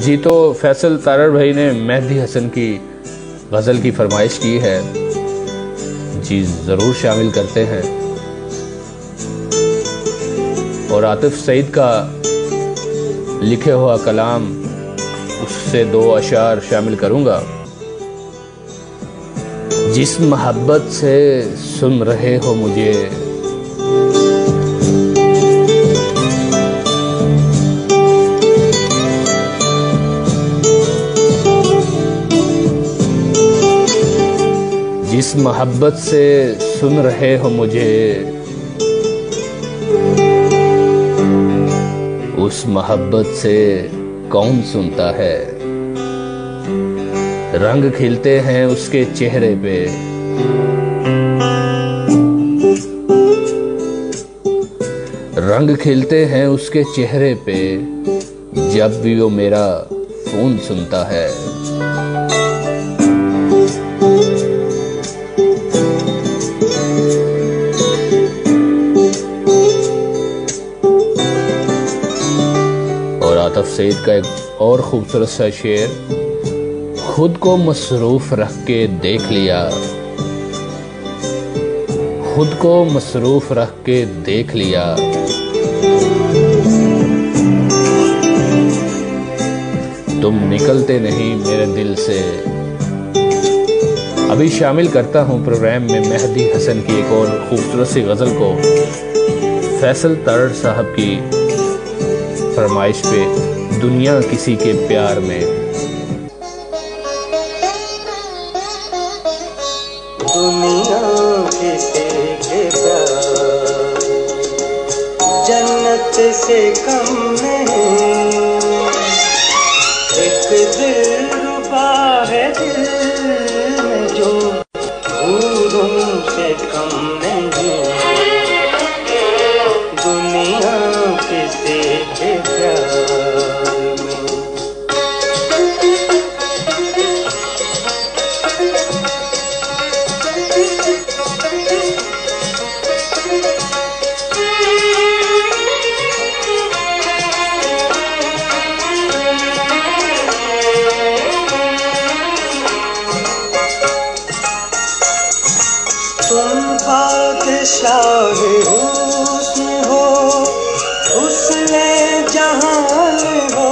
जी, तो फैसल तारड़ भाई ने मेहदी हसन की गज़ल की फरमाइश की है जी, ज़रूर शामिल करते हैं। और आतिफ सईद का लिखे हुआ कलाम, उससे 2 अशार शामिल करूंगा। जिस मोहब्बत से सुन रहे हो मुझे, जिस मोहब्बत से सुन रहे हो मुझे, उस मोहब्बत से कौन सुनता है। रंग खिलते हैं उसके चेहरे पे, रंग खिलते हैं उसके चेहरे पे, जब भी वो मेरा फोन सुनता है। और आतिफ सईद का एक और खूबसूरत सा शेर, खुद को मसरूफ रख के देख लिया, खुद को मसरूफ रख के देख लिया, तुम निकलते नहीं मेरे दिल से। अभी शामिल करता हूं प्रोग्राम में मेहदी हसन की एक और खूबसूरत सी गजल को, फैसल तारड़ साहब की फरमाइश पे, दुनिया किसी के प्यार में। दुनिया किसी के प्यार जन्नत से कम नहीं, एक दिलरुबा है दिल में जो हूरों से कम नहीं। दुनिया किसी के प्यार में। तुम बादशाह हुस्न हो, हुस्न जहान हो,